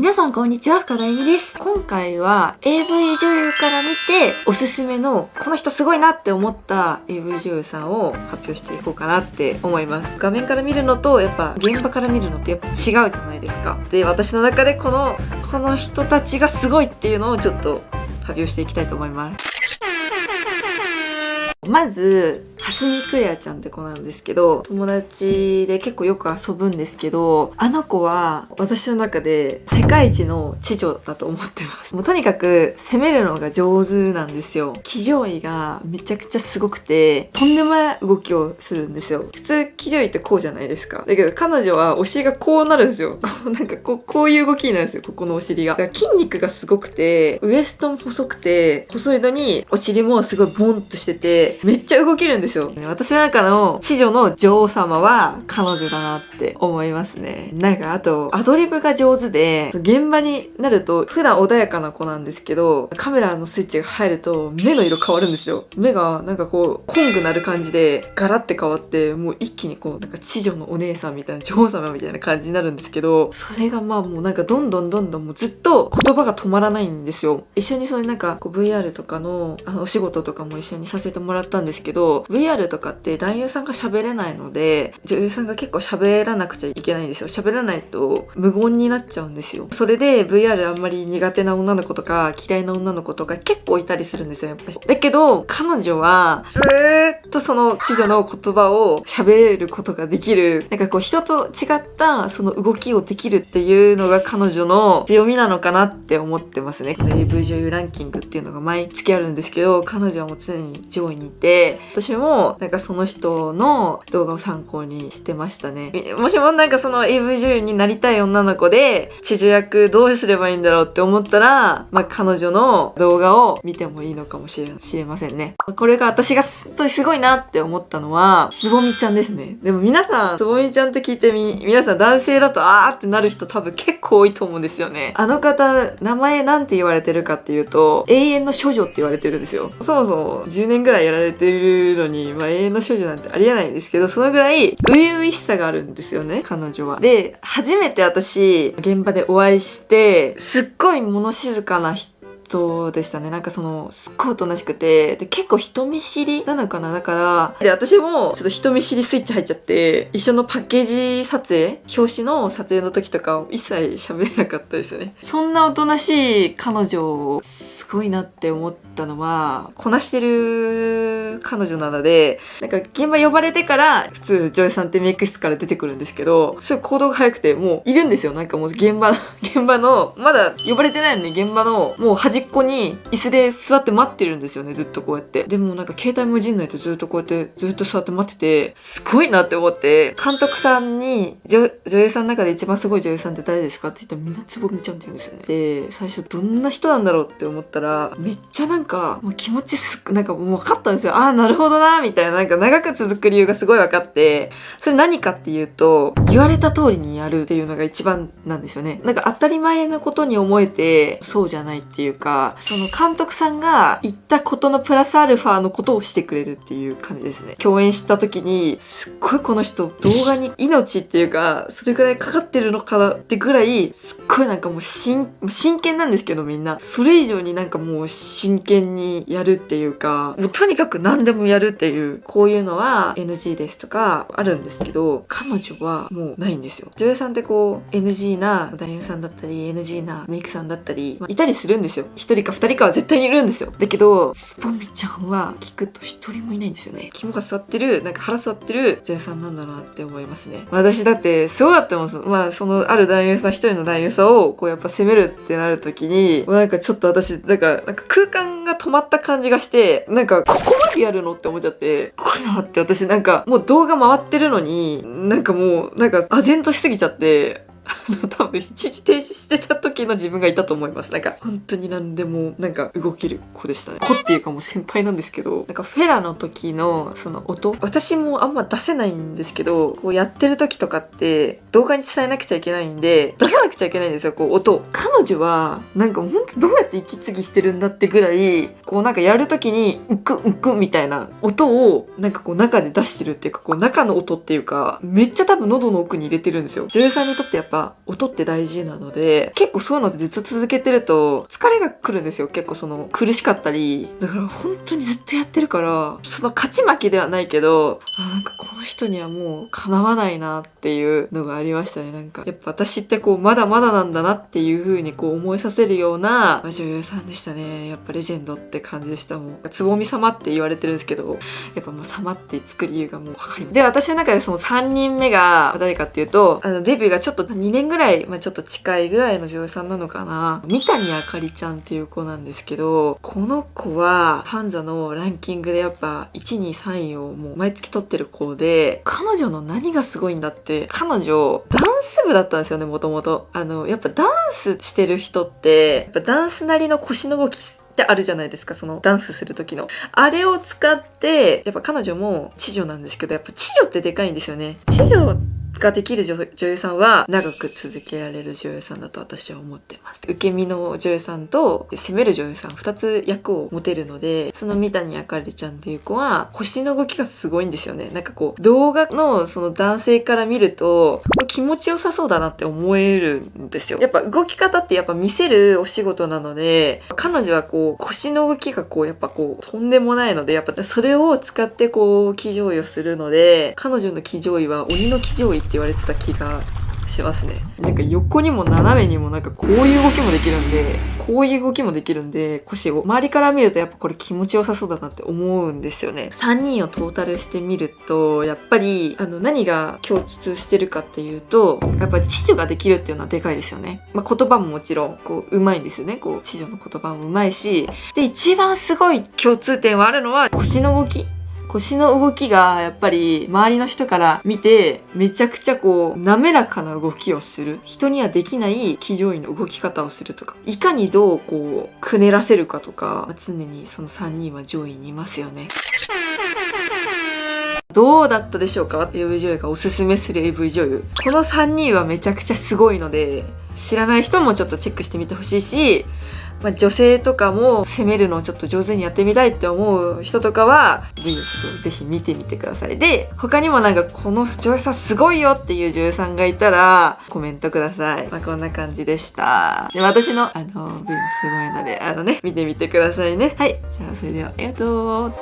皆さんこんにちは、深田由美です。今回は AV 女優から見ておすすめのこの人すごいなって思った AV 女優さんを発表していこうかなって思います。画面から見るのとやっぱ現場から見るのってやっぱ違うじゃないですか。で、私の中でこの人たちがすごいっていうのをちょっと発表していきたいと思います。まず、蓮見クレアちゃんって子なんですけど、友達で結構よく遊ぶんですけど、あの子は私の中で世界一の知女だと思ってます。もうとにかく攻めるのが上手なんですよ。騎乗位がめちゃくちゃすごくて、とんでもない動きをするんですよ。普通騎乗位ってこうじゃないですか。だけど彼女はお尻がこうなるんですよ。こういう動きになるんですよ。ここのお尻が。だから筋肉がすごくて、ウエストも細くて、細いのにお尻もすごいボンとしてて、めっちゃ動けるんですよ。私の中の知女の女王様は彼女だなって思いますね。なんかあとアドリブが上手で、現場になると普段穏やかな子なんですけど、カメラのスイッチが入ると目の色変わるんですよ。目がなんかこうコングなる感じでガラって変わって、もう一気にこうなんか知女のお姉さんみたいな、女王様みたいな感じになるんですけど、それがまあもうなんかどんどんもうずっと言葉が止まらないんですよ。一緒にそれなんかこう VR とかのお仕事とかも一緒にさせてもらったんですけど、 VR とかって男優さんが喋れないので、女優さんが結構喋らなくちゃいけないんですよ。喋らないと無言になっちゃうんですよ。それで VR あんまり苦手な女の子とか嫌いな女の子とか結構いたりするんですよ、やっぱり。だけど彼女はずーっとその知女の言葉を喋れることができる、なんかこう人と違ったその動きをできるっていうのが彼女の強みなのかなって思ってますね。AV 女優ランキングっていうのが毎月あるんですけど、彼女はもう常に上位にいて、私もなんかその人の動画を参考にしてましたね。もしもなんかその AV 女優になりたい女の子で知女役どうすればいいんだろうって思ったら、まあ彼女の動画を見てもいいのかもしれませんね。これが私が本当にすごいなって思ったのはつぼみちゃんですね。でも皆さんつぼみちゃんって聞いて皆さん男性だとあーってなる人多分結構多いと思うんですよね。あの方名前なんて言われてるかっていうと、永遠の処女って言われてるんですよ。そもそも10年ぐらいやられてるのに、まあ、永遠の処女なんてありえないんですけど、そのぐらい初々しさがあるんですよね、彼女は。で、初めて私現場でお会いして、すっごい物静かな人でしたね。なんかそのすっごいおとなしくて、で結構人見知りなのかな。だからで、私もちょっと人見知りスイッチ入っちゃって、一緒のパッケージ撮影、表紙の撮影の時とか一切喋れなかったですよね。そんなおとなしい彼女すごいなって思ったのは、こなしてる彼女なので、なんか現場呼ばれてから普通女優さんってメイク室から出てくるんですけど、すごい行動が早くて、もういるんですよ。なんかもう現場のまだ呼ばれてないのに現場のもう端っこに椅子で座って待ってるんですよね、ずっとこうやって。でもなんか携帯もいじんないとずっとこうやってずっと座って待ってて、すごいなって思って、監督さんに女優さんの中で一番すごい女優さんって誰ですかって言ったら、みんなつぼみちゃんって言うんですよね。で、最初どんな人なんだろうって思ったら、めっちゃなんかもう気持ちなんかもう分かったんですよ。ああ、なるほどなみたいな。なんか長く続く理由がすごい分かって、それ何かっていうと、言われた通りにやるっていうのが一番なんですよね。なんか当たり前のことに思えてそうじゃないっていうか、その監督さんが言ったことのプラスアルファのことをしてくれるっていう感じですね。共演した時にすっごいこの人動画に命っていうか、それぐらいかかってるのかなってぐらい、すっごいなんかもう真剣なんですけど、みんなそれ以上になんかもう真剣にやるっていうか、もうとにかく何でもやるっていう、こういうのは NG ですとかあるんですけど、彼女はもうないんですよ。女優さんってこう NG な男優さんだったり NG なメイクさんだったり、いたりするんですよ。一人か二人かは絶対にいるんですよ。だけどつぼみちゃんは聞くと一人もいないんですよね。肝が座ってる、なんか腹座ってる女優さんなんだなって思いますね。私だってすごかったもん。まあそのある男優さん、一人の男優さんをこうやっぱ攻めるってなる時に、なんかちょっと私なんか空間が止まった感じがして、なんかここまでやるのって思っちゃって、こういうのあって、私なんかもう動画回ってるのになんかもうなんか唖然としすぎちゃって、多分一時停止してた時の自分がいたと思います。なんか本当に何でもなんか動ける子でしたね。子っていうかもう先輩なんですけど、なんかフェラの時のその音、私もあんま出せないんですけど、こうやってる時とかって動画に伝えなくちゃいけないんで、出さなくちゃいけないんですよ、こう音。彼女はなんか本当どうやって息継ぎしてるんだってぐらい、こうなんかやる時にうくうくみたいな音をなんかこう中で出してるっていうか、こう中の音っていうか、めっちゃ多分喉の奥に入れてるんですよ。女優さんにとってやっぱぱ音って大事なので、結構そういうのでずっと続けてると疲れが来るんですよ。結構その苦しかったり、だから本当にずっとやってるから、その勝ち負けではないけど、なんかこの人にはもうかなわないなっていうのがありましたね。なんかやっぱ私ってこうまだまだなんだなっていう風にこう思いさせるような女優さんでしたね。やっぱレジェンドって感じでした。もうつぼみ様って言われてるんですけど、やっぱもう様ってつく理由がもう分かります。で、私の中でその3人目が誰かっていうと、デビューがちょっと2年ぐらい、ちょっと近いぐらいの女優さんなのかな、三谷あかりちゃんっていう子なんですけど、この子はファンザのランキングでやっぱ1、2、3位をもう毎月取ってる子で、彼女の何がすごいんだって、彼女ダンス部だったんですよね、もともと。やっぱダンスしてる人ってやっぱダンスなりの腰の動きってあるじゃないですか。そのダンスする時のあれを使って、やっぱ彼女も知女なんですけど、やっぱ知女ってでかいんですよね。知女ができる女優さんは長く続けられる女優さんだと私は思ってます。受け身の女優さんと攻める女優さん2つ役を持てるので、その三谷あかりちゃんっていう子は腰の動きがすごいんですよね。なんかこう動画のその男性から見ると気持ちよさそうだなって思えるんですよ。やっぱ動き方ってやっぱ見せるお仕事なので、彼女はこう腰の動きがこうやっぱこうとんでもないので、やっぱそれを使ってこう騎乗位をするので、彼女の騎乗位は鬼の騎乗位って言われてた気がしますね。なんか横にも斜めにもなんかこういう動きもできるんで、こういう動きもできるんで、腰を周りから見るとやっぱこれ気持ちよさそうだなって思うんですよね。3人をトータルしてみると、やっぱり何が共通してるかっていうと、やっぱり知女ができるっていうのはでかいですよね。言葉ももちろんこう上手いんですよね。こう知女の言葉も上手いし、で一番すごい共通点はあるのは腰の動き。腰の動きがやっぱり周りの人から見てめちゃくちゃこう滑らかな動きをする、人にはできない騎乗位の動き方をするとか、いかにどうこうくねらせるかとか、常にその3人は上位にいますよね。どうだったでしょうか？ AV 女優がおすすめする AV 女優、この3人はめちゃくちゃすごいので、知らない人もちょっとチェックしてみてほしいし、女性とかも攻めるのをちょっと上手にやってみたいって思う人とかはぜひ見てみてください。で、他にもなんかこの女優さんすごいよっていう女優さんがいたらコメントください。こんな感じでした。で、私のV もすごいので見てみてくださいね。はい、じゃあそれではありがとう。